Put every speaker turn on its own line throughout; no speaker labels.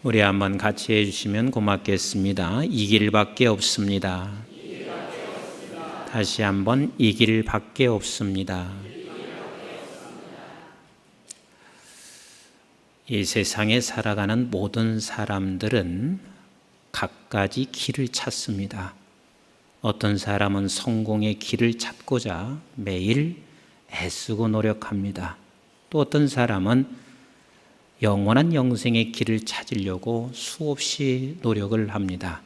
우리 한번 같이 해주시면 고맙겠습니다. 이 길밖에 없습니다. 다시 한번 이 길밖에 없습니다. 이 세상에 살아가는 모든 사람들은 갖가지 길을 찾습니다. 어떤 사람은 성공의 길을 찾고자 매일 애쓰고 노력합니다. 또 어떤 사람은 영원한 영생의 길을 찾으려고 수없이 노력을 합니다.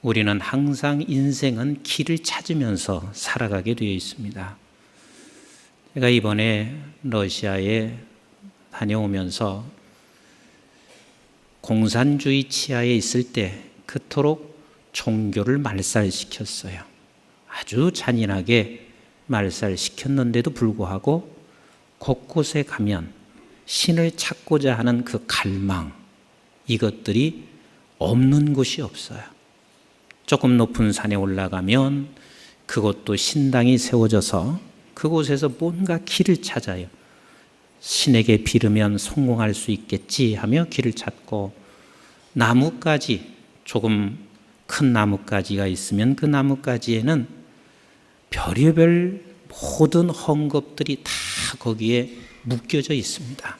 우리는 항상 인생은 길을 찾으면서 살아가게 되어 있습니다. 제가 이번에 러시아에 다녀오면서 공산주의 치하에 있을 때 그토록 종교를 말살시켰어요. 아주 잔인하게 말살시켰는데도 불구하고 곳곳에 가면 신을 찾고자 하는 그 갈망, 이것들이 없는 곳이 없어요. 조금 높은 산에 올라가면 그곳도 신당이 세워져서 그곳에서 뭔가 길을 찾아요. 신에게 빌으면 성공할 수 있겠지 하며 길을 찾고, 나뭇가지, 조금 큰 나뭇가지가 있으면 그 나뭇가지에는 별의별 모든 헝겊들이 다 거기에 묶여져 있습니다.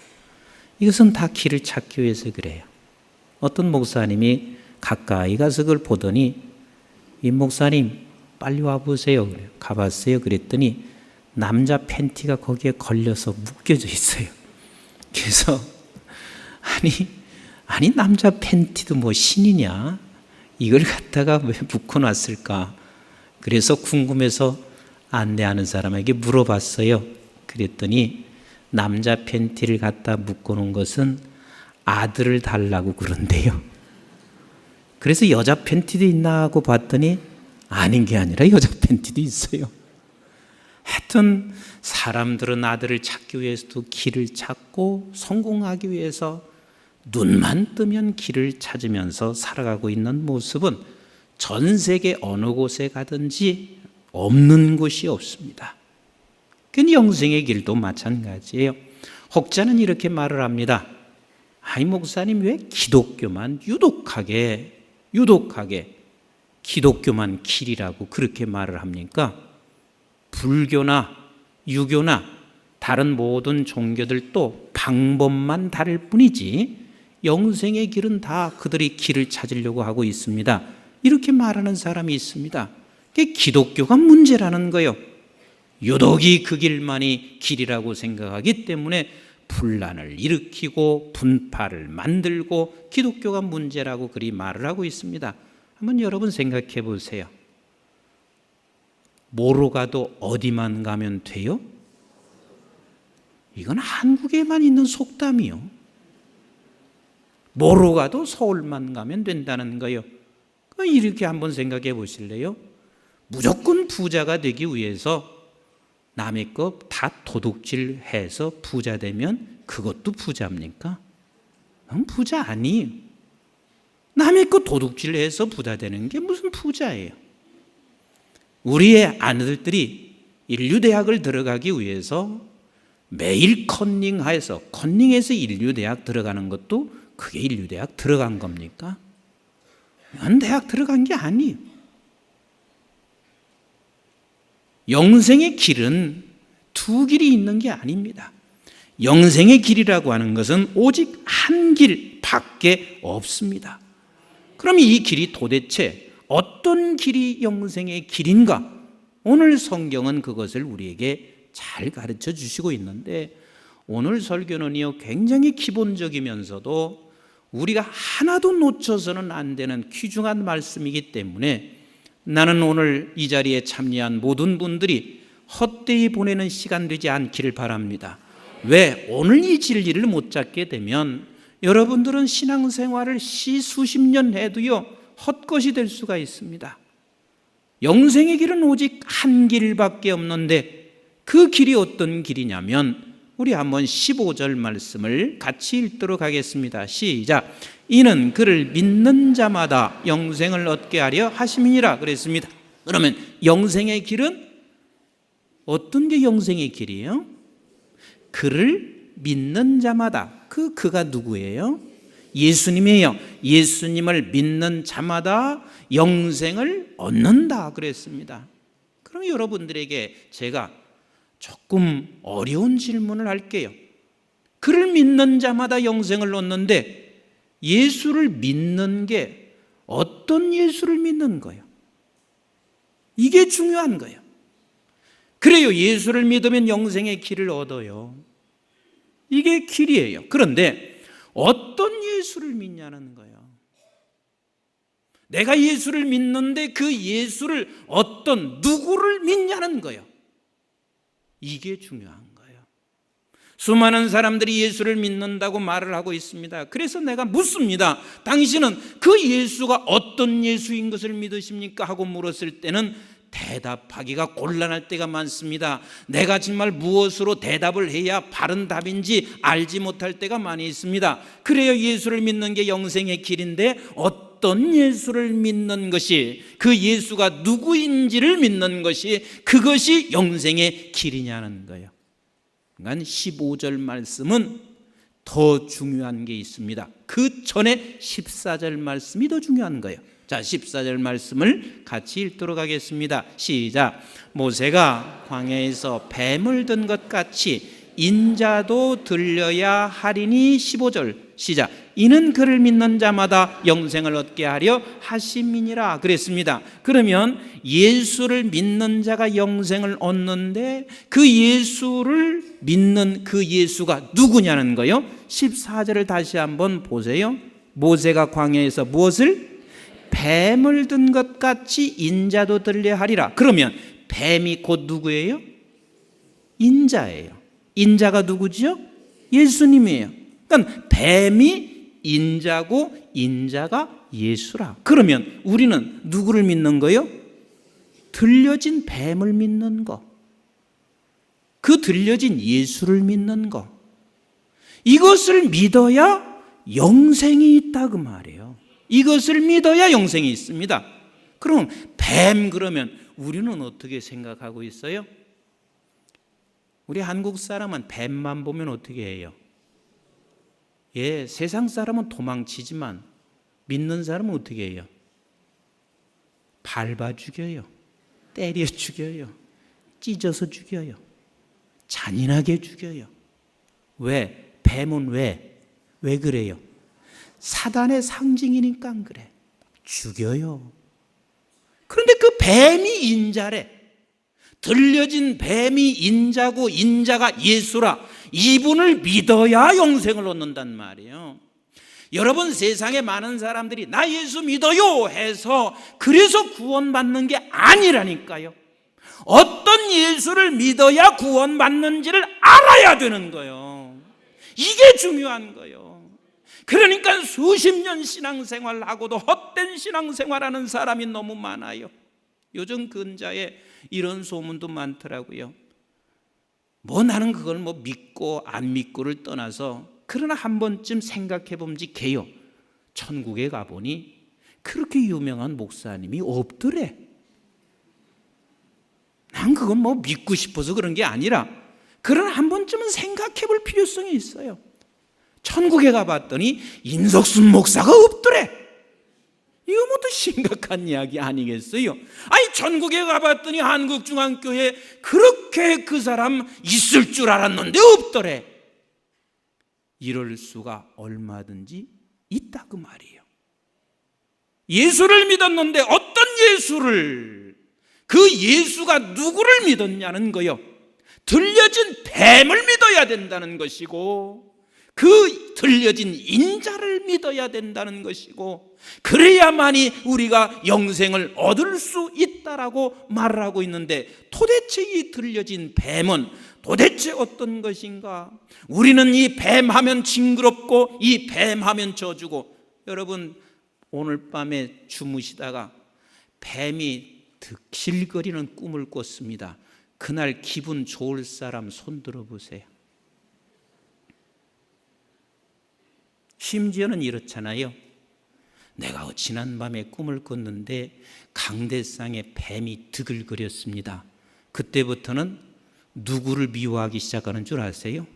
이것은 다 길을 찾기 위해서 그래요. 어떤 목사님이 가까이 가서 그걸 보더니, 이 목사님 빨리 와보세요. 가봤어요. 그랬더니 남자 팬티가 거기에 걸려서 묶여져 있어요. 그래서 아니 남자 팬티도 뭐 신이냐? 이걸 갖다가 왜 묶어놨을까? 그래서 궁금해서 안내하는 사람에게 물어봤어요. 그랬더니 남자 팬티를 갖다 묶어놓은 것은 아들을 달라고 그런대요. 그래서 여자 팬티도 있나 하고 봤더니 아닌 게 아니라 여자 팬티도 있어요. 하여튼 사람들은 아들을 찾기 위해서도 길을 찾고, 성공하기 위해서 눈만 뜨면 길을 찾으면서 살아가고 있는 모습은 전 세계 어느 곳에 가든지 없는 곳이 없습니다. 그 영생의 길도 마찬가지예요. 혹자는 이렇게 말을 합니다. 아이 목사님, 왜 기독교만 유독하게 기독교만 길이라고 그렇게 말을 합니까? 불교나 유교나 다른 모든 종교들도 방법만 다를 뿐이지 영생의 길은 다 그들이 길을 찾으려고 하고 있습니다. 이렇게 말하는 사람이 있습니다. 그게 기독교가 문제라는 거예요. 유독이 그 길만이 길이라고 생각하기 때문에 분란을 일으키고 분파를 만들고 기독교가 문제라고 그리 말을 하고 있습니다. 한번 여러분 생각해 보세요. 뭐로 가도 어디만 가면 돼요? 이건 한국에만 있는 속담이요. 뭐로 가도 서울만 가면 된다는 거예요. 이렇게 한번 생각해 보실래요? 무조건 부자가 되기 위해서 남의 것 다 도둑질해서 부자 되면 그것도 부자입니까? 그건 부자 아니에요. 남의 것 도둑질해서 부자 되는 게 무슨 부자예요? 우리의 아들들이 인류대학을 들어가기 위해서 매일 컨닝해서 인류대학 들어가는 것도 그게 인류대학 들어간 겁니까? 그건 대학 들어간 게 아니에요. 영생의 길은 두 길이 있는 게 아닙니다. 영생의 길이라고 하는 것은 오직 한 길밖에 없습니다. 그럼 이 길이 도대체 어떤 길이 영생의 길인가? 오늘 성경은 그것을 우리에게 잘 가르쳐 주시고 있는데, 오늘 설교는요 굉장히 기본적이면서도 우리가 하나도 놓쳐서는 안 되는 귀중한 말씀이기 때문에 나는 오늘 이 자리에 참여한 모든 분들이 헛되이 보내는 시간 되지 않기를 바랍니다. 왜? 오늘 이 진리를 못 잡게 되면 여러분들은 신앙생활을 수십 년 해도요 헛것이 될 수가 있습니다. 영생의 길은 오직 한 길밖에 없는데 그 길이 어떤 길이냐면, 우리 한번 15절 말씀을 같이 읽도록 하겠습니다. 시작. 이는 그를 믿는 자마다 영생을 얻게 하려 하심이니라 그랬습니다. 그러면 영생의 길은 어떤 게 영생의 길이에요? 그를 믿는 자마다. 그가 누구예요? 예수님이에요. 예수님을 믿는 자마다 영생을 얻는다 그랬습니다. 그럼 여러분들에게 제가 조금 어려운 질문을 할게요. 그를 믿는 자마다 영생을 얻는데 예수를 믿는 게 어떤 예수를 믿는 거예요? 이게 중요한 거예요. 그래요. 예수를 믿으면 영생의 길을 얻어요. 이게 길이에요. 그런데 어떤 예수를 믿냐는 거예요. 내가 예수를 믿는데 그 예수를 어떤 누구를 믿냐는 거예요. 이게 중요한 거예요. 수많은 사람들이 예수를 믿는다고 말을 하고 있습니다. 그래서 내가 묻습니다. 당신은 그 예수가 어떤 예수인 것을 믿으십니까? 하고 물었을 때는 대답하기가 곤란할 때가 많습니다. 내가 정말 무엇으로 대답을 해야 바른 답인지 알지 못할 때가 많이 있습니다. 그래요. 예수를 믿는 게 영생의 길인데 어떤 예수를 믿는 것이, 그 예수가 누구인지를 믿는 것이, 그것이 영생의 길이냐는 거예요. 그러니까 15절 말씀은 더 중요한 게 있습니다. 그 전에 14절 말씀이 더 중요한 거예요. 자, 14절 말씀을 같이 읽도록 하겠습니다. 시작. 모세가 광야에서 뱀을 든 것 같이 인자도 들려야 하리니. 15절 시작. 이는 그를 믿는 자마다 영생을 얻게 하려 하심이니라 그랬습니다. 그러면 예수를 믿는 자가 영생을 얻는데 그 예수를 믿는 그 예수가 누구냐는 거예요. 14절을 다시 한번 보세요. 모세가 광야에서 무엇을? 뱀을 든 것 같이 인자도 들려 하리라. 그러면 뱀이 곧 누구예요? 인자예요. 인자가 누구죠? 예수님이에요. 그러니까 뱀이 인자고 인자가 예수라. 그러면 우리는 누구를 믿는 거예요? 들려진 뱀을 믿는 거. 그 들려진 예수를 믿는 거. 이것을 믿어야 영생이 있다 그 말이에요. 이것을 믿어야 영생이 있습니다. 그럼 뱀 그러면 우리는 어떻게 생각하고 있어요? 우리 한국 사람은 뱀만 보면 어떻게 해요? 예, 세상 사람은 도망치지만 믿는 사람은 어떻게 해요? 밟아 죽여요. 때려 죽여요. 찢어서 죽여요. 잔인하게 죽여요. 왜? 뱀은 왜? 왜 그래요? 사단의 상징이니까 그래. 죽여요. 그런데 그 뱀이 인자래. 들려진 뱀이 인자고 인자가 예수라. 이분을 믿어야 영생을 얻는단 말이에요. 여러분, 세상에 많은 사람들이 나 예수 믿어요 해서 그래서 구원받는 게 아니라니까요. 어떤 예수를 믿어야 구원받는지를 알아야 되는 거예요. 이게 중요한 거예요. 그러니까 수십 년 신앙생활하고도 헛된 신앙생활하는 사람이 너무 많아요. 요즘 근자에 이런 소문도 많더라고요. 뭐 나는 그걸 뭐 믿고 안 믿고를 떠나서 그러나 한 번쯤 생각해 봄지 개요. 천국에 가보니 그렇게 유명한 목사님이 없더래. 난 그건 뭐 믿고 싶어서 그런 게 아니라 그러나 한 번쯤은 생각해 볼 필요성이 있어요. 천국에 가봤더니 인석순 목사가 없더래. 이거 뭐도 심각한 이야기 아니겠어요? 아니, 천국에 가봤더니 한국중앙교회에 그렇게 그 사람 있을 줄 알았는데 없더래. 이럴 수가 얼마든지 있다 그 말이에요. 예수를 믿었는데 어떤 예수를, 그 예수가 누구를 믿었냐는 거요. 들려진 뱀을 믿어야 된다는 것이고 그 들려진 인자를 믿어야 된다는 것이고 그래야만이 우리가 영생을 얻을 수 있다라고 말을 하고 있는데 도대체 이 들려진 뱀은 도대체 어떤 것인가? 우리는 이 뱀하면 징그럽고 이 뱀하면 져주고, 여러분 오늘 밤에 주무시다가 뱀이 득실거리는 꿈을 꿨습니다. 그날 기분 좋을 사람 손 들어보세요. 심지어는 이렇잖아요. 내가 지난밤에 꿈을 꿨는데 강대상에 뱀이 드글거렸습니다. 그때부터는 누구를 미워하기 시작하는 줄 아세요?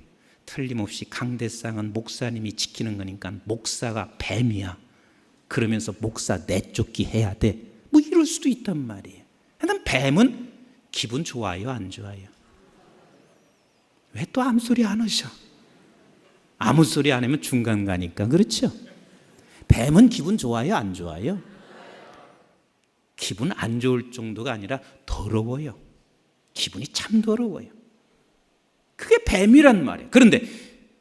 틀림없이 강대상은 목사님이 지키는 거니까 목사가 뱀이야. 그러면서 목사 내쫓기 해야 돼. 뭐 이럴 수도 있단 말이에요. 난 뱀은 기분 좋아요, 안 좋아요? 왜 또 아무 소리 안 하셔? 아무 소리 안 하면 중간 가니까. 그렇죠? 뱀은 기분 좋아요, 안 좋아요? 기분 안 좋을 정도가 아니라 더러워요. 기분이 참 더러워요. 그게 뱀이란 말이에요. 그런데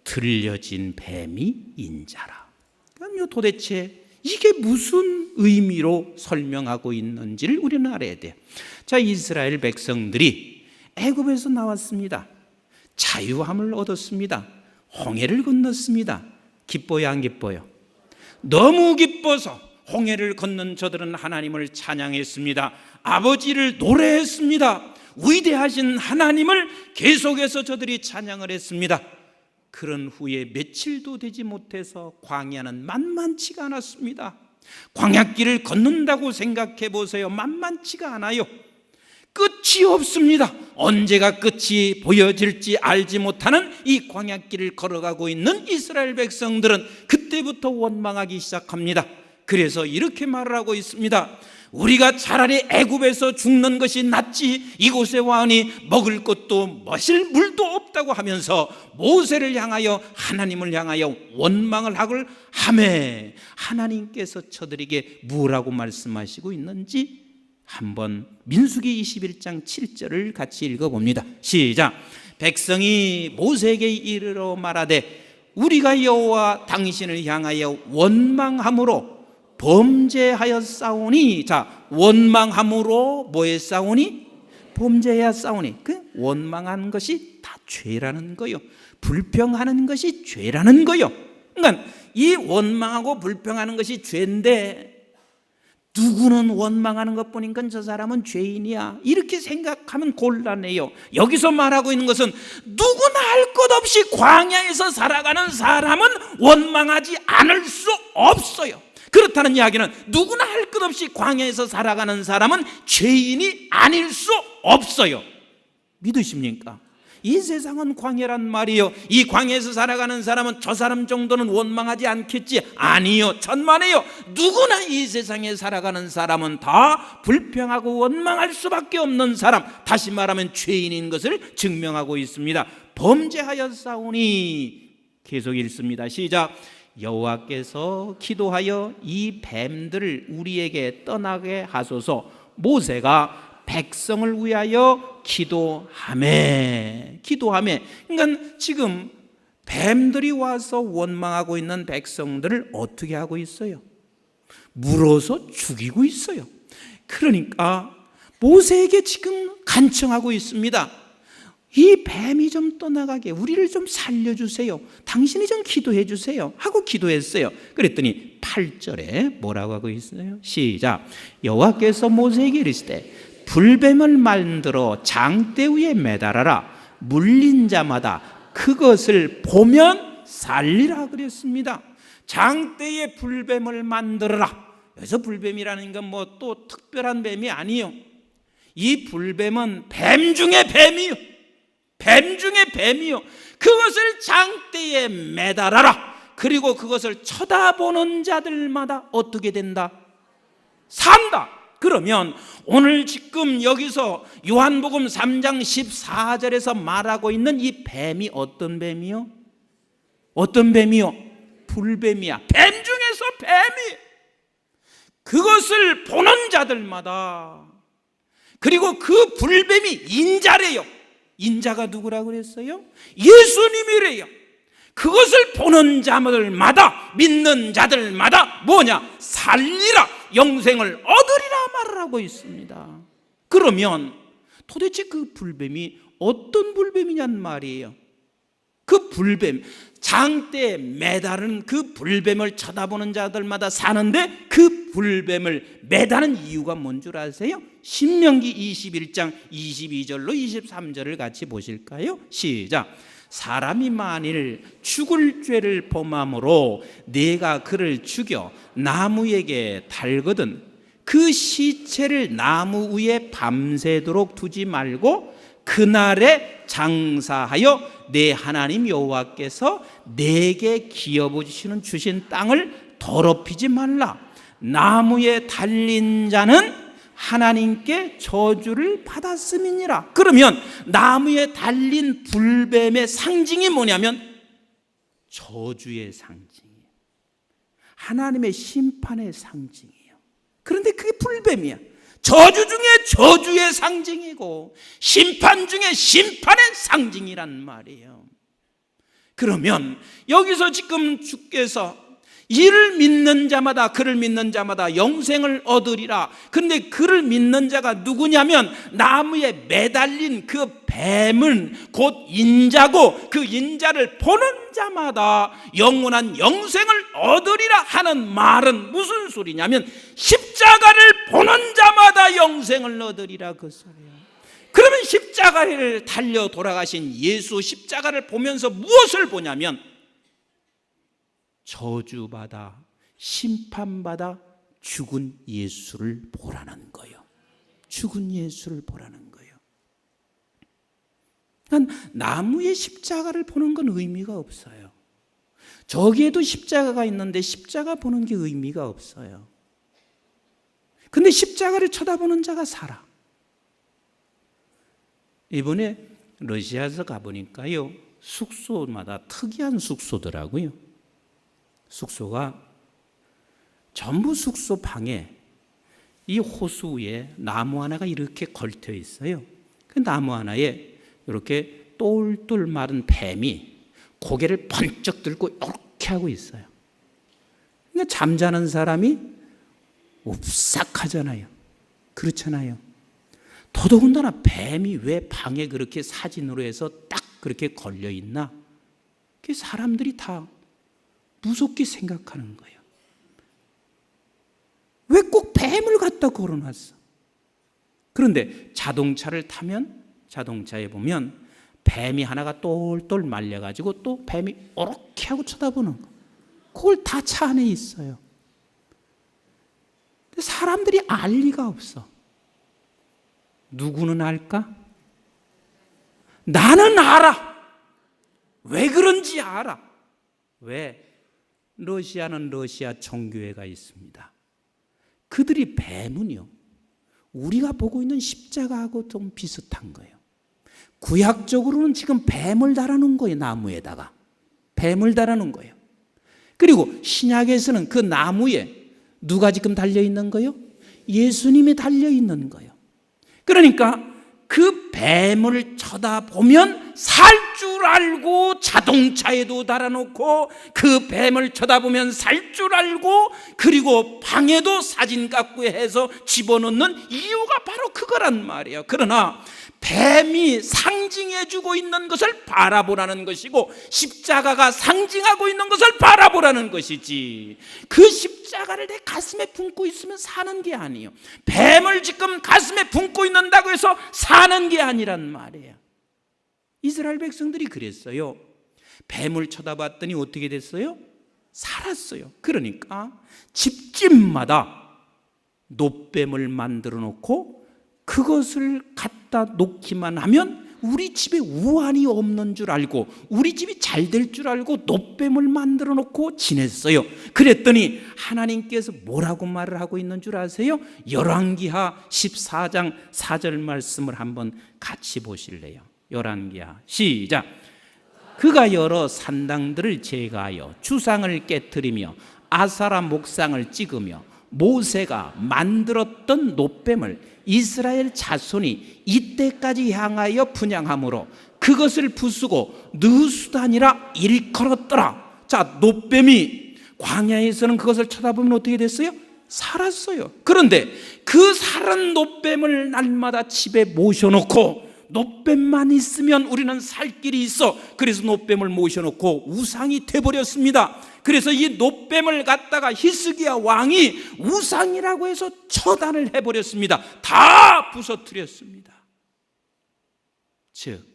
들려진 뱀이 인자라. 그럼 도대체 이게 무슨 의미로 설명하고 있는지를 우리는 알아야 돼요. 자, 이스라엘 백성들이 애굽에서 나왔습니다. 자유함을 얻었습니다. 홍해를 건넜습니다. 기뻐요, 안 기뻐요? 너무 기뻐서 홍해를 건넌 저들은 하나님을 찬양했습니다. 아버지를 노래했습니다. 위대하신 하나님을 계속해서 저들이 찬양을 했습니다. 그런 후에 며칠도 되지 못해서 광야는 만만치가 않았습니다. 광야길을 걷는다고 생각해 보세요. 만만치가 않아요. 끝이 없습니다. 언제가 끝이 보여질지 알지 못하는 이 광야길을 걸어가고 있는 이스라엘 백성들은 그때부터 원망하기 시작합니다. 그래서 이렇게 말을 하고 있습니다. 우리가 차라리 애굽에서 죽는 것이 낫지 이곳에 와으니 먹을 것도 마실 물도 없다고 하면서 모세를 향하여 하나님을 향하여 원망을 하매 하나님께서 저들에게 뭐라고 말씀하시고 있는지 한번 민수기 21장 7절을 같이 읽어봅니다. 시작. 백성이 모세에게 이르러 말하되 우리가 여호와 당신을 향하여 원망함으로 범죄하였사오니. 자, 원망함으로 뭐 했사오니? 범죄하였사오니. 그 원망한 것이 다 죄라는 거요. 불평하는 것이 죄라는 거요. 그러니까 이 원망하고 불평하는 것이 죄인데 누구는 원망하는 것뿐인가 저 사람은 죄인이야 이렇게 생각하면 곤란해요. 여기서 말하고 있는 것은 누구나 할 것 없이 광야에서 살아가는 사람은 원망하지 않을 수 없어요. 그렇다는 이야기는 누구나 할 것 없이 광야에서 살아가는 사람은 죄인이 아닐 수 없어요. 믿으십니까? 이 세상은 광야란 말이요. 이 광야에서 살아가는 사람은 저 사람 정도는 원망하지 않겠지? 아니요, 천만에요. 누구나 이 세상에 살아가는 사람은 다 불평하고 원망할 수밖에 없는 사람, 다시 말하면 죄인인 것을 증명하고 있습니다. 범죄하였사오니. 계속 읽습니다. 시작. 여호와께서 기도하여 이 뱀들을 우리에게 떠나게 하소서. 모세가 백성을 위하여 기도하매. 그러니까 지금 뱀들이 와서 원망하고 있는 백성들을 어떻게 하고 있어요? 물어서 죽이고 있어요. 그러니까 모세에게 지금 간청하고 있습니다. 이 뱀이 좀 떠나가게 우리를 좀 살려주세요. 당신이 좀 기도해 주세요 하고 기도했어요. 그랬더니 8절에 뭐라고 하고 있어요? 시작. 여호와께서 모세에게 이르시되 불뱀을 만들어 장대 위에 매달아라. 물린 자마다 그것을 보면 살리라 그랬습니다. 장대에 불뱀을 만들어라. 여기서 불뱀이라는 건 뭐 또 특별한 뱀이 아니요. 이 불뱀은 뱀 중에 뱀이요. 뱀 중에 뱀이요. 그것을 장대에 매달아라. 그리고 그것을 쳐다보는 자들마다 어떻게 된다? 산다. 그러면 오늘 지금 여기서 요한복음 3장 14절에서 말하고 있는 이 뱀이 어떤 뱀이요? 어떤 뱀이요? 불뱀이야. 뱀 중에서 뱀이. 그것을 보는 자들마다. 그리고 그 불뱀이 인자래요. 인자가 누구라고 그랬어요? 예수님이래요. 그것을 보는 자들마다, 믿는 자들마다 뭐냐? 살리라, 영생을 얻으리라 말을 하고 있습니다. 그러면 도대체 그 불뱀이 어떤 불뱀이냔 말이에요. 그 불뱀, 장대에 매달은 그 불뱀을 쳐다보는 자들마다 사는데 그 불뱀을 매다는 이유가 뭔 줄 아세요? 신명기 21장 22절로 23절을 같이 보실까요? 시작. 사람이 만일 죽을 죄를 범함으로 네가 그를 죽여 나무에게 달거든 그 시체를 나무 위에 밤새도록 두지 말고 그날에 장사하여 내 하나님 여호와께서 내게 기업으로 주신 땅을 더럽히지 말라. 나무에 달린 자는 하나님께 저주를 받았음이니라. 그러면 나무에 달린 불뱀의 상징이 뭐냐면 저주의 상징이에요. 하나님의 심판의 상징이에요. 그런데 그게 불뱀이야. 저주 중에 저주의 상징이고 심판 중에 심판의 상징이란 말이에요. 그러면 여기서 지금 주께서 이를 믿는 자마다, 그를 믿는 자마다 영생을 얻으리라. 그런데 그를 믿는 자가 누구냐면 나무에 매달린 그 뱀은 곧 인자고, 그 인자를 보는 자마다 영원한 영생을 얻으리라 하는 말은 무슨 소리냐면 십자가를 보는 자마다 영생을 얻으리라 그 소리예요. 그러면 십자가를 달려 돌아가신 예수, 십자가를 보면서 무엇을 보냐면 저주받아 심판받아 죽은 예수를 보라는 거예요. 죽은 예수를 보라는 거예요. 나무의 십자가를 보는 건 의미가 없어요. 저기에도 십자가가 있는데 십자가 보는 게 의미가 없어요. 근데 십자가를 쳐다보는 자가 살아. 이번에 러시아에서 가보니까요, 숙소마다 특이한 숙소더라고요. 숙소가 전부 숙소 방에 이 호수 위에 나무 하나가 이렇게 걸쳐 있어요. 그 나무 하나에 이렇게 똘똘 마른 뱀이 고개를 번쩍 들고 이렇게 하고 있어요. 그러니까 잠자는 사람이 옵싹하잖아요. 그렇잖아요. 더더군다나 뱀이 왜 방에 그렇게 사진으로 해서 딱 그렇게 걸려 있나? 그 사람들이 다 무섭게 생각하는 거예요. 왜 꼭 뱀을 갖다 걸어놨어? 그런데 자동차를 타면 자동차에 보면 뱀이 하나가 똘똘 말려가지고 또 뱀이 이렇게 하고 쳐다보는 거. 그걸 다 차 안에 있어요. 근데 사람들이 알 리가 없어. 누구는 알까? 나는 알아. 왜 그런지 알아. 왜? 러시아는 러시아 정교회가 있습니다. 그들이 뱀은요, 우리가 보고 있는 십자가하고 좀 비슷한 거예요. 구약적으로는 지금 뱀을 달아놓은 거예요. 나무에다가 뱀을 달아놓은 거예요. 그리고 신약에서는 그 나무에 누가 지금 달려있는 거예요? 예수님이 달려있는 거예요. 그러니까 그 뱀을 쳐다보면 살 줄 알고 자동차에도 달아놓고, 그 뱀을 쳐다보면 살 줄 알고, 그리고 방에도 사진 갖고 해서 집어넣는 이유가 바로 그거란 말이에요. 그러나 뱀이 상징해주고 있는 것을 바라보라는 것이고, 십자가가 상징하고 있는 것을 바라보라는 것이지, 그 십자가를 내 가슴에 품고 있으면 사는 게 아니에요. 뱀을 지금 가슴에 품고 있는다고 해서 사는 게 아니란 말이에요. 이스라엘 백성들이 그랬어요. 뱀을 쳐다봤더니 어떻게 됐어요? 살았어요. 그러니까 집집마다 놋뱀을 만들어 놓고 그것을 갖다 놓기만 하면 우리 집에 우환이 없는 줄 알고, 우리 집이 잘 될 줄 알고 놋뱀을 만들어 놓고 지냈어요. 그랬더니 하나님께서 뭐라고 말을 하고 있는 줄 아세요? 열왕기하 14장 4절 말씀을 한번 같이 보실래요? 열왕기하 시작. 그가 여러 산당들을 제거하여 주상을 깨뜨리며 아사라 목상을 찍으며 모세가 만들었던 놋뱀을 이스라엘 자손이 이때까지 향하여 분향함으로 그것을 부수고 느수단이라 일컬었더라. 자, 놋뱀이 광야에서는 그것을 쳐다보면 어떻게 됐어요? 살았어요. 그런데 그 살은 놋뱀을 날마다 집에 모셔놓고, 놋뱀만 있으면 우리는 살 길이 있어. 그래서 놋뱀을 모셔놓고 우상이 돼버렸습니다. 그래서 이 놋뱀을 갖다가 히스기야 왕이 우상이라고 해서 처단을 해버렸습니다. 다 부서뜨렸습니다. 즉,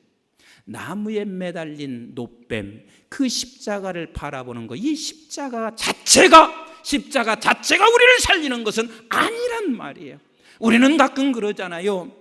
나무에 매달린 놋뱀, 그 십자가를 바라보는 것, 이 십자가 자체가 우리를 살리는 것은 아니란 말이에요. 우리는 가끔 그러잖아요.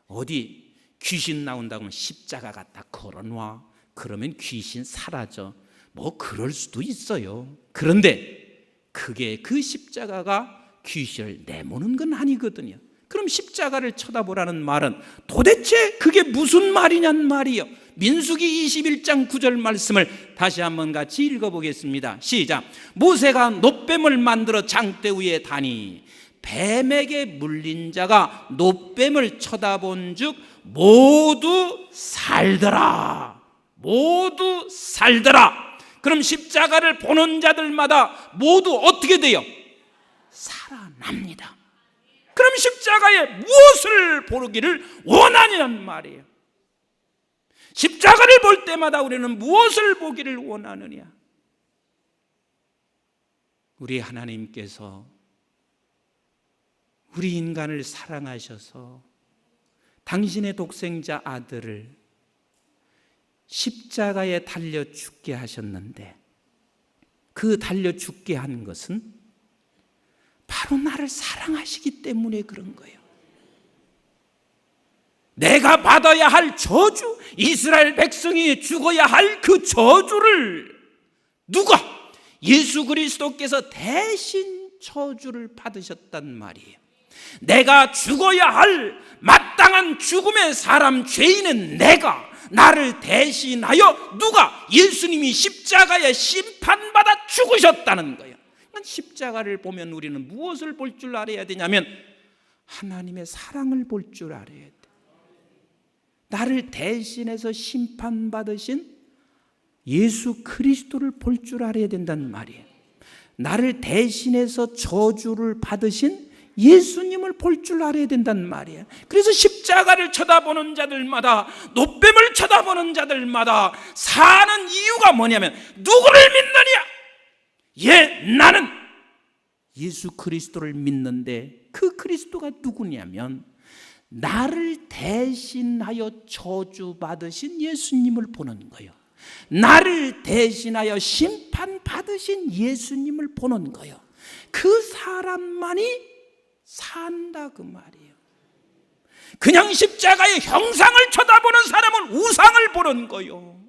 어디 귀신 나온다고 하면 십자가 갖다 걸어놔. 그러면 귀신 사라져. 뭐 그럴 수도 있어요. 그런데 그게 그 십자가가 귀신을 내모는 건 아니거든요. 그럼 십자가를 쳐다보라는 말은 도대체 그게 무슨 말이냔 말이요. 민수기 21장 9절 말씀을 다시 한번 같이 읽어보겠습니다. 시작. 모세가 놋뱀을 만들어 장대 위에 다니 뱀에게 물린 자가 놋뱀을 쳐다본 즉 모두 살더라. 모두 살더라. 그럼 십자가를 보는 자들마다 모두 어떻게 돼요? 살아납니다. 그럼 십자가에 무엇을 보기를 원하냐는 말이에요. 십자가를 볼 때마다 우리는 무엇을 보기를 원하느냐? 우리 하나님께서 우리 인간을 사랑하셔서 당신의 독생자 아들을 십자가에 달려 죽게 하셨는데, 그 달려 죽게 한 것은 바로 나를 사랑하시기 때문에 그런 거예요. 내가 받아야 할 저주, 이스라엘 백성이 죽어야 할 그 저주를 누가? 예수 그리스도께서 대신 저주를 받으셨단 말이에요. 내가 죽어야 할 마땅한 죽음의 사람 죄인은 내가, 나를 대신하여 누가? 예수님이 십자가에 심판받아 죽으셨다는 거예요. 십자가를 보면 우리는 무엇을 볼 줄 알아야 되냐면 하나님의 사랑을 볼 줄 알아야 돼. 나를 대신해서 심판받으신 예수 그리스도를 볼 줄 알아야 된다는 말이에요. 나를 대신해서 저주를 받으신 예수님을 볼 줄 알아야 된다는 말이에요. 그래서 십자가를 쳐다보는 자들마다, 놋뱀을 쳐다보는 자들마다 사는 이유가 뭐냐면 누구를 믿느냐? 나는 예수 그리스도를 믿는데 그 그리스도가 누구냐면 나를 대신하여 저주받으신 예수님을 보는 거예요. 나를 대신하여 심판받으신 예수님을 보는 거예요. 그 사람만이 산다 그 말이에요. 그냥 십자가의 형상을 쳐다보는 사람은 우상을 보는 거예요.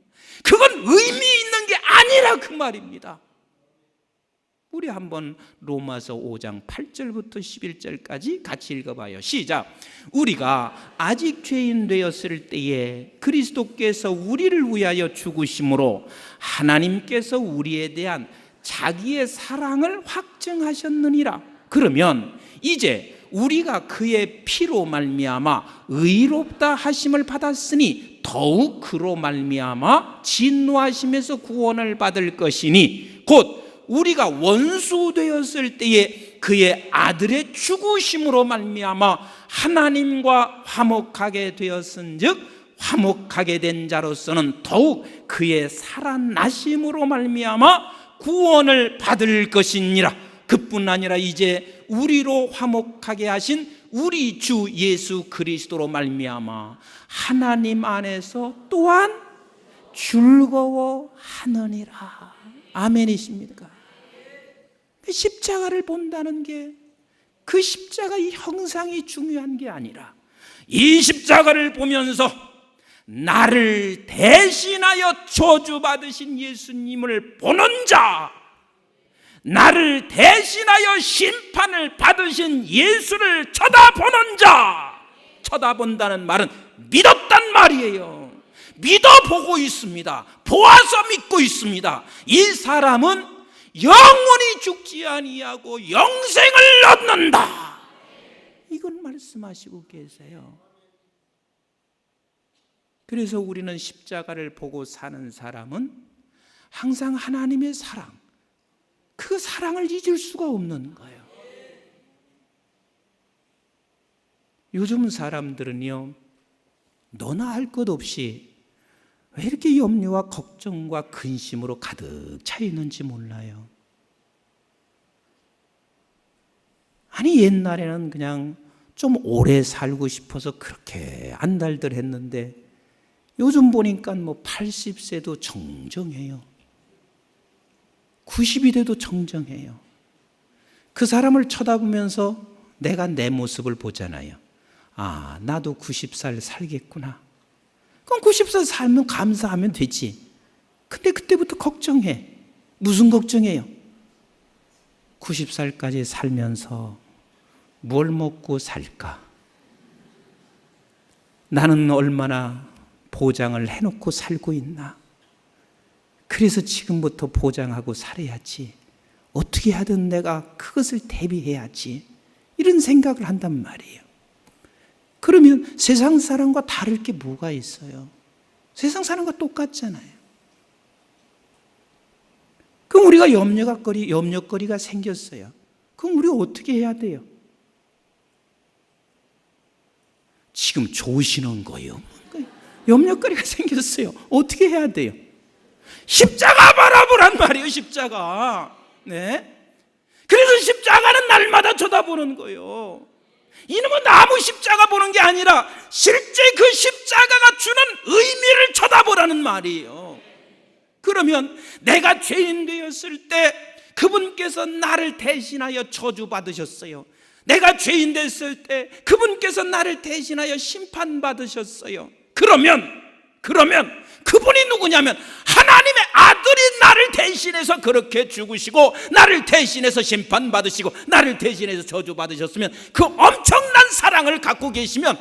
그건 의미 있는 게 아니라 그 말입니다. 우리 한번 로마서 5장 8절부터 11절까지 같이 읽어봐요. 시작. 우리가 아직 죄인 되었을 때에 그리스도께서 우리를 위하여 죽으심으로 하나님께서 우리에 대한 자기의 사랑을 확증하셨느니라. 그러면 이제 우리가 그의 피로 말미암아 의롭다 하심을 받았으니 더욱 그로 말미암아 진노하심에서 구원을 받을 것이니 곧 우리가 원수 되었을 때에 그의 아들의 죽으심으로 말미암아 하나님과 화목하게 되었은즉 화목하게 된 자로서는 더욱 그의 살아나심으로 말미암아 구원을 받을 것이니라. 그뿐 아니라 이제 우리로 화목하게 하신 우리 주 예수 그리스도로 말미암아 하나님 안에서 또한 즐거워하느니라. 아멘이십니까? 십자가를 본다는 게 그 십자가의 형상이 중요한 게 아니라 이 십자가를 보면서 나를 대신하여 저주받으신 예수님을 보는 자, 나를 대신하여 심판을 받으신 예수를 쳐다보는 자, 쳐다본다는 말은 믿었단 말이에요. 믿어보고 있습니다. 보아서 믿고 있습니다. 이 사람은 영원히 죽지 아니하고 영생을 얻는다. 이걸 말씀하시고 계세요. 그래서 우리는 십자가를 보고 사는 사람은 항상 하나님의 사랑, 그 사랑을 잊을 수가 없는 거예요. 요즘 사람들은요, 너나 할 것 없이 왜 이렇게 염려와 걱정과 근심으로 가득 차 있는지 몰라요. 아니 옛날에는 그냥 좀 오래 살고 싶어서 그렇게 안달들 했는데 요즘 보니까 뭐 80세도 정정해요. 90이 돼도 정정해요. 그 사람을 쳐다보면서 내가 내 모습을 보잖아요. 아, 나도 90살 살겠구나. 그럼 90살 살면 감사하면 되지. 근데 그때부터 걱정해. 무슨 걱정해요? 90살까지 살면서 뭘 먹고 살까? 나는 얼마나 보장을 해놓고 살고 있나? 그래서 지금부터 보장하고 살아야지. 어떻게 하든 내가 그것을 대비해야지. 이런 생각을 한단 말이에요. 그러면 세상 사람과 다를 게 뭐가 있어요? 세상 사람과 똑같잖아요. 그럼 우리가 염려거리가 생겼어요. 그럼 우리가 어떻게 해야 돼요? 지금 좋으시는 거예요. 염려거리가 생겼어요. 어떻게 해야 돼요? 십자가 바라보란 말이에요. 십자가. 네. 그래서 십자가는 날마다 쳐다보는 거예요. 이놈은 나무 십자가 보는 게 아니라 실제 그 십자가가 주는 의미를 쳐다보라는 말이에요. 그러면 내가 죄인 되었을 때 그분께서 나를 대신하여 저주받으셨어요. 내가 죄인 됐을 때 그분께서 나를 대신하여 심판받으셨어요. 그러면 그분이 누구냐면 하나님의 아들이 나를 대신해서 그렇게 죽으시고 나를 대신해서 심판받으시고 나를 대신해서 저주받으셨으면 그 엄청난 사랑을 갖고 계시면,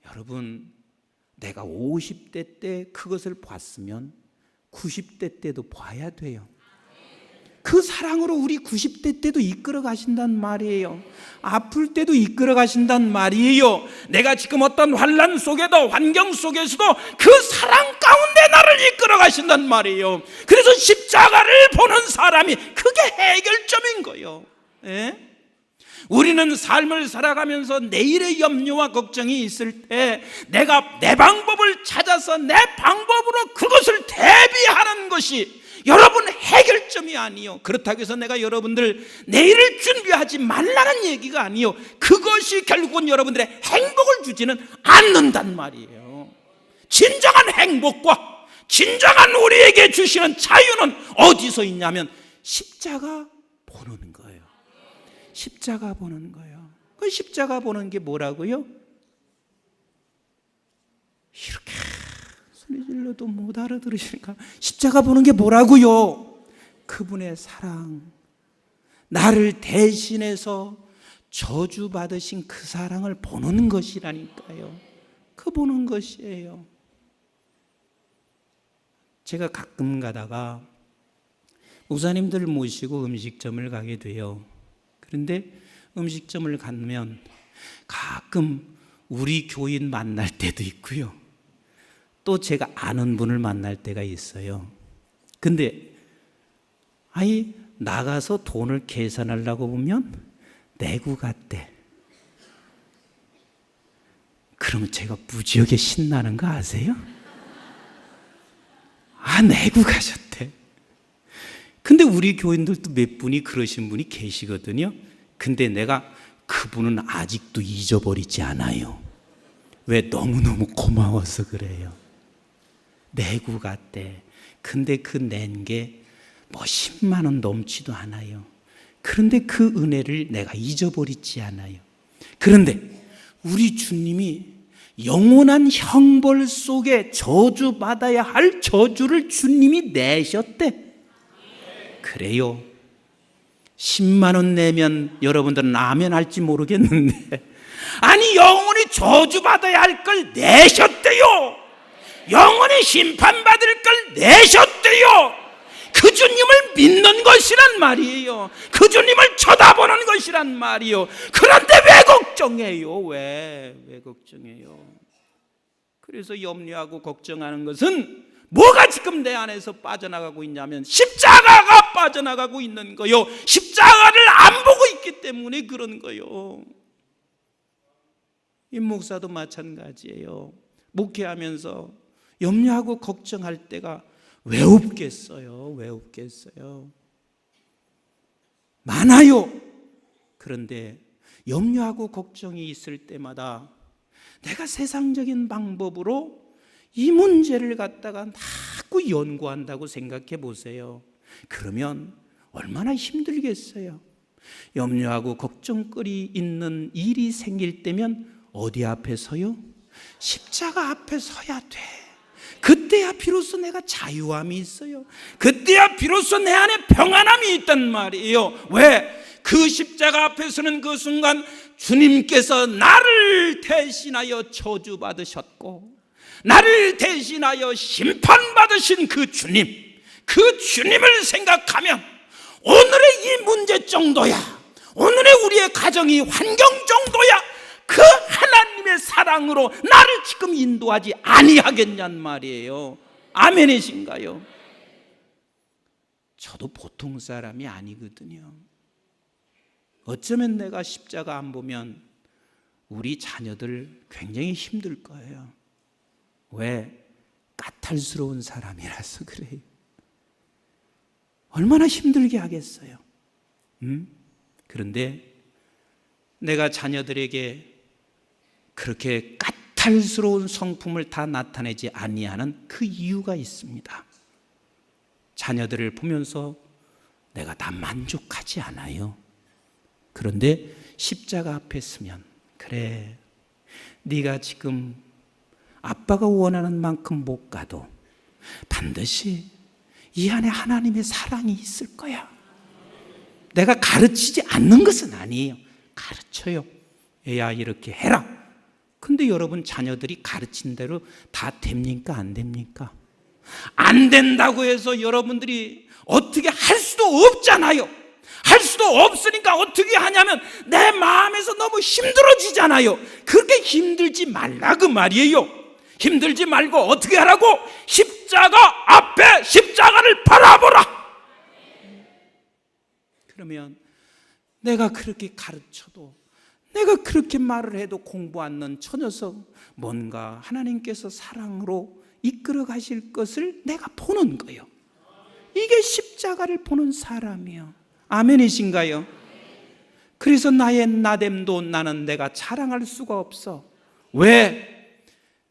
여러분, 내가 50대 때 그것을 봤으면 90대 때도 봐야 돼요. 그 사랑으로 우리 90대 때도 이끌어 가신단 말이에요. 아플 때도 이끌어 가신단 말이에요. 내가 지금 어떤 환난 속에도, 환경 속에서도 그 사랑 가운데 나를 이끌어 가신단 말이에요. 그래서 십자가를 보는 사람이 그게 해결점인 거예요. 예? 우리는 삶을 살아가면서 내일의 염려와 걱정이 있을 때 내가 내 방법을 찾아서 내 방법으로 그것을 대비하는 것이 여러분 해결점이 아니요. 그렇다고 해서 내가 여러분들 내일을 준비하지 말라는 얘기가 아니요. 그것이 결국은 여러분들의 행복을 주지는 않는단 말이에요. 진정한 행복과 진정한 우리에게 주시는 자유는 어디서 있냐면 십자가 보는 거예요. 십자가 보는 거예요. 그 십자가 보는 게 뭐라고요? 이렇게 소리 질러도 못 알아들으시니까 십자가 보는 게 뭐라고요? 그분의 사랑, 나를 대신해서 저주받으신 그 사랑을 보는 것이라니까요. 그 보는 것이에요. 제가 가끔 가다가 목사님들 모시고 음식점을 가게 돼요. 그런데 음식점을 가면 가끔 우리 교인 만날 때도 있고요. 또 제가 아는 분을 만날 때가 있어요. 근데 나가서 돈을 계산하려고 보면 내고 갔대. 그러면 제가 무지하게 신나는 거 아세요? 내고 가셨대. 근데 우리 교인들도 몇 분이 그러신 분이 계시거든요. 근데 내가 그분은 아직도 잊어버리지 않아요. 왜? 너무너무 고마워서 그래요. 내고 갔대. 근데 그 낸 게 뭐 10만 원 넘지도 않아요. 그런데 그 은혜를 내가 잊어버리지 않아요. 그런데 우리 주님이 영원한 형벌 속에 저주받아야 할 저주를 주님이 내셨대. 그래요. 10만 원 내면 여러분들은 아멘 할지 모르겠는데 영원히 저주받아야 할 걸 내셨대요. 영원히 심판받을 걸 내셨대요. 그 주님을 믿는 것이란 말이에요. 그 주님을 쳐다보는 것이란 말이에요. 그런데 왜 걱정해요? 왜 걱정해요? 그래서 염려하고 걱정하는 것은 뭐가 지금 내 안에서 빠져나가고 있냐면 십자가가 빠져나가고 있는 거요. 십자가를 안 보고 있기 때문에 그런 거요. 임 목사도 마찬가지예요. 목회하면서 염려하고 걱정할 때가 왜 없겠어요? 왜 없겠어요? 많아요. 그런데 염려하고 걱정이 있을 때마다 내가 세상적인 방법으로 이 문제를 갖다가 자꾸 연구한다고 생각해 보세요. 그러면 얼마나 힘들겠어요. 염려하고 걱정거리 있는 일이 생길 때면 어디 앞에 서요? 십자가 앞에 서야 돼. 그때야 비로소 내가 자유함이 있어요. 그때야 비로소 내 안에 평안함이 있단 말이에요. 왜? 그 십자가 앞에 서는 그 순간 주님께서 나를 대신하여 저주받으셨고 나를 대신하여 심판받으신 그 주님, 그 주님을 생각하면 오늘의 이 문제 정도야, 오늘의 우리의 가정이 환경 정도야 그 하나님의 사랑으로 나를 지금 인도하지 아니하겠냔 말이에요. 아멘이신가요? 저도 보통 사람이 아니거든요. 어쩌면 내가 십자가 안 보면 우리 자녀들 굉장히 힘들 거예요. 왜? 까탈스러운 사람이라서 그래요. 얼마나 힘들게 하겠어요. 그런데 내가 자녀들에게 그렇게 까탈스러운 성품을 다 나타내지 아니하는 그 이유가 있습니다. 자녀들을 보면서 내가 다 만족하지 않아요. 그런데 십자가 앞에 서면, 그래, 네가 지금 아빠가 원하는 만큼 못 가도 반드시 이 안에 하나님의 사랑이 있을 거야. 내가 가르치지 않는 것은 아니에요. 가르쳐요. 야, 이렇게 해라. 근데 여러분 자녀들이 가르친 대로 다 됩니까? 안 됩니까? 안 된다고 해서 여러분들이 어떻게 할 수도 없잖아요. 할 수도 없으니까 어떻게 하냐면 내 마음에서 너무 힘들어지잖아요. 그렇게 힘들지 말라 그 말이에요. 힘들지 말고 어떻게 하라고? 십자가 앞에 십자가를 바라보라. 그러면 내가 그렇게 가르쳐도, 내가 그렇게 말을 해도 공부 않는 저 녀석 뭔가 하나님께서 사랑으로 이끌어 가실 것을 내가 보는 거예요. 이게 십자가를 보는 사람이에요. 아멘이신가요? 그래서 나의 나됨도 나는 내가 자랑할 수가 없어. 왜?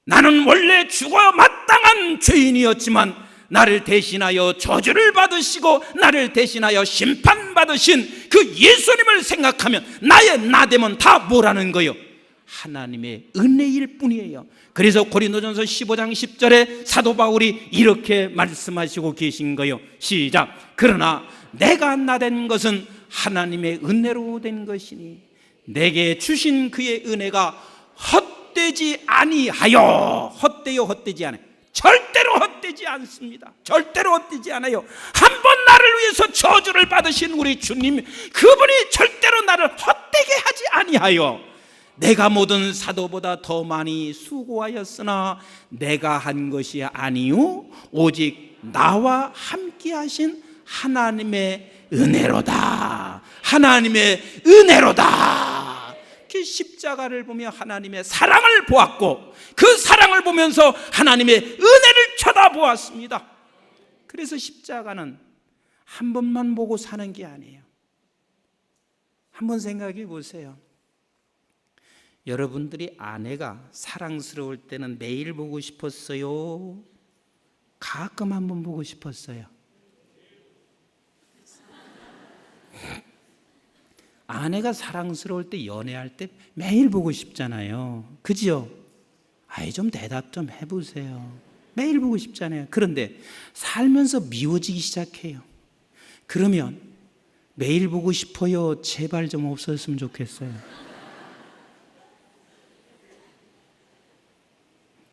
나는 원래 죽어야 마땅한 죄인이었지만 나를 대신하여 저주를 받으시고 나를 대신하여 심판받으신 그 예수님을 생각하면 나의 나됨은 다 뭐라는 거예요? 하나님의 은혜일 뿐이에요. 그래서 고린도전서 15장 10절에 사도 바울이 이렇게 말씀하시고 계신 거예요. 시작. 그러나 내가 나된 것은 하나님의 은혜로 된 것이니 내게 주신 그의 은혜가 헛되지 아니하여. 헛되요, 헛되지 않아요. 절대로 헛되지 않습니다. 절대로 헛되지 않아요. 한 번 나를 위해서 저주를 받으신 우리 주님, 그분이 절대로 나를 헛되게 하지 아니하여 내가 모든 사도보다 더 많이 수고하였으나 내가 한 것이 아니요 오직 나와 함께 하신 하나님의 은혜로다. 하나님의 은혜로다. 그 십자가를 보며 하나님의 사랑을 보았고 그 사랑을 보면서 하나님의 은혜를 쳐다보았습니다. 그래서 십자가는 한 번만 보고 사는 게 아니에요. 한번 생각해 보세요. 여러분들이 아내가 사랑스러울 때는 매일 보고 싶었어요? 가끔 한번 보고 싶었어요? 아내가 사랑스러울 때, 연애할 때 매일 보고 싶잖아요. 그죠? 아이, 좀 대답 좀 해보세요. 매일 보고 싶잖아요. 그런데 살면서 미워지기 시작해요. 그러면 매일 보고 싶어요, 제발 좀 없었으면 좋겠어요.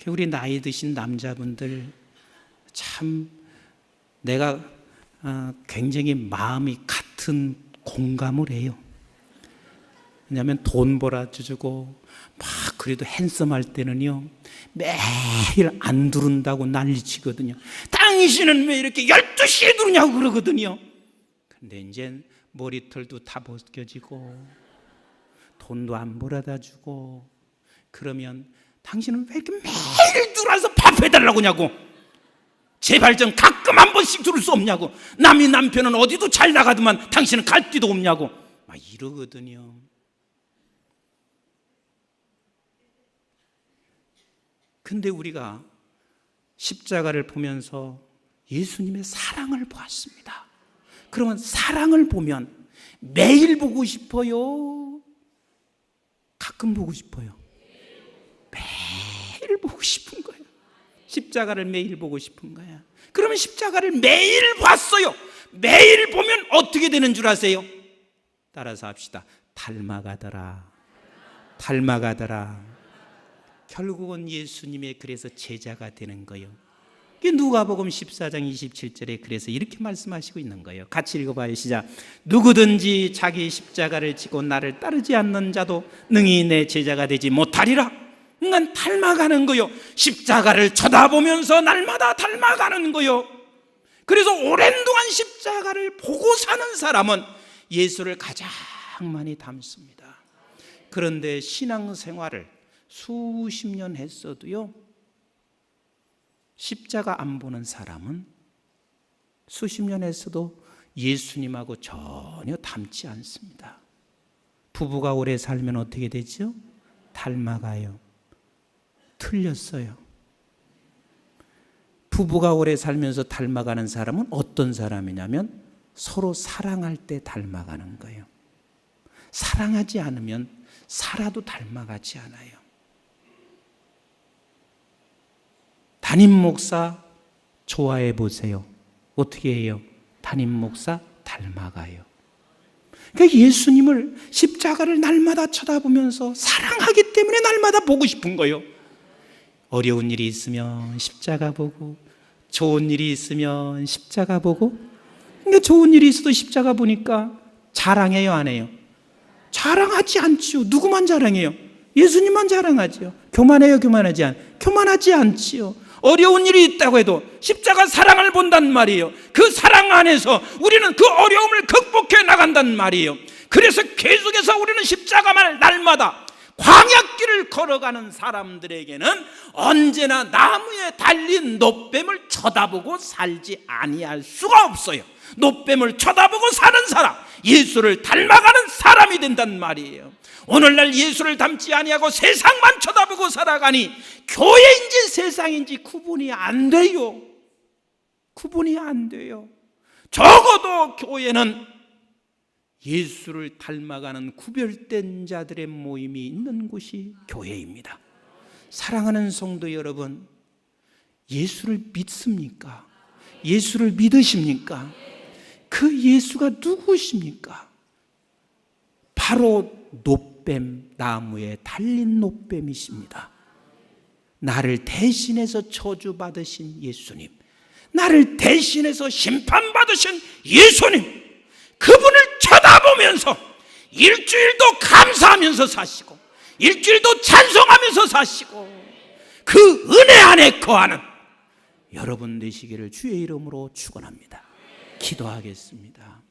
우리 나이 드신 남자분들 참 내가 굉장히 마음이 같은 공감을 해요. 왜냐하면 돈 벌어주고 막 그래도 핸섬할 때는요 매일 안 두른다고 난리치거든요. 당신은 왜 이렇게 12시에 두르냐고 그러거든요. 근데 이제 머리털도 다 벗겨지고 돈도 안 벌어다 주고 그러면 당신은 왜 이렇게 매일 들어와서 밥 해달라고 하냐고. 제발 좀 가끔 한 번씩 들을 수 없냐고. 남이 남편은 어디도 잘 나가더만 당신은 갈 데도 없냐고 막 이러거든요. 근데 우리가 십자가를 보면서 예수님의 사랑을 보았습니다. 그러면 사랑을 보면 매일 보고 싶어요? 가끔 보고 싶어요? 매일 보고 싶은 거야. 십자가를 매일 보고 싶은 거야. 그러면 십자가를 매일 봤어요. 매일 보면 어떻게 되는 줄 아세요? 따라서 합시다. 닮아가더라. 닮아가더라. 결국은 예수님의 그래서 제자가 되는 거예요. 누가복음 14장 27절에 그래서 이렇게 말씀하시고 있는 거예요. 같이 읽어봐요. 시작. 누구든지 자기 십자가를 지고 나를 따르지 않는 자도 능히 내 제자가 되지 못하리라. 그러니까 닮아가는 거요. 십자가를 쳐다보면서 날마다 닮아가는 거요. 그래서 오랜 동안 십자가를 보고 사는 사람은 예수를 가장 많이 닮습니다. 그런데 신앙생활을 수십 년 했어도요, 십자가 안 보는 사람은 수십 년 했어도 예수님하고 전혀 닮지 않습니다. 부부가 오래 살면 어떻게 되죠? 닮아가요. 틀렸어요. 부부가 오래 살면서 닮아가는 사람은 어떤 사람이냐면 서로 사랑할 때 닮아가는 거예요. 사랑하지 않으면 살아도 닮아가지 않아요. 담임 목사 좋아해 보세요. 어떻게 해요? 담임 목사 닮아가요. 그러니까 예수님을 십자가를 날마다 쳐다보면서 사랑하기 때문에 날마다 보고 싶은 거예요. 어려운 일이 있으면 십자가 보고, 좋은 일이 있으면 십자가 보고. 그러니까 좋은 일이 있어도 십자가 보니까 자랑해요, 안 해요? 자랑하지 않지요. 누구만 자랑해요? 예수님만 자랑하지요. 교만해요, 교만하지 않아요? 교만하지 않지요. 어려운 일이 있다고 해도 십자가 사랑을 본단 말이에요. 그 사랑 안에서 우리는 그 어려움을 극복해 나간단 말이에요. 그래서 계속해서 우리는 십자가만 날마다 광야길을 걸어가는 사람들에게는 언제나 나무에 달린 놋뱀을 쳐다보고 살지 아니할 수가 없어요. 놋뱀을 쳐다보고 사는 사람, 예수를 닮아가는 사람이 된단 말이에요. 오늘날 예수를 닮지 아니하고 세상만 쳐다보고 살아가니 교회인지 세상인지 구분이 안 돼요. 구분이 안 돼요. 적어도 교회는 예수를 닮아가는 구별된 자들의 모임이 있는 곳이 교회입니다. 사랑하는 성도 여러분, 예수를 믿습니까? 예수를 믿으십니까? 그 예수가 누구십니까? 바로 놋뱀, 나무에 달린 놋뱀이십니다. 나를 대신해서 저주받으신 예수님, 나를 대신해서 심판받으신 예수님, 그분을 쳐다보면서 일주일도 감사하면서 사시고 일주일도 찬송하면서 사시고 그 은혜 안에 거하는 여러분 되시기를 주의 이름으로 축원합니다. 기도하겠습니다.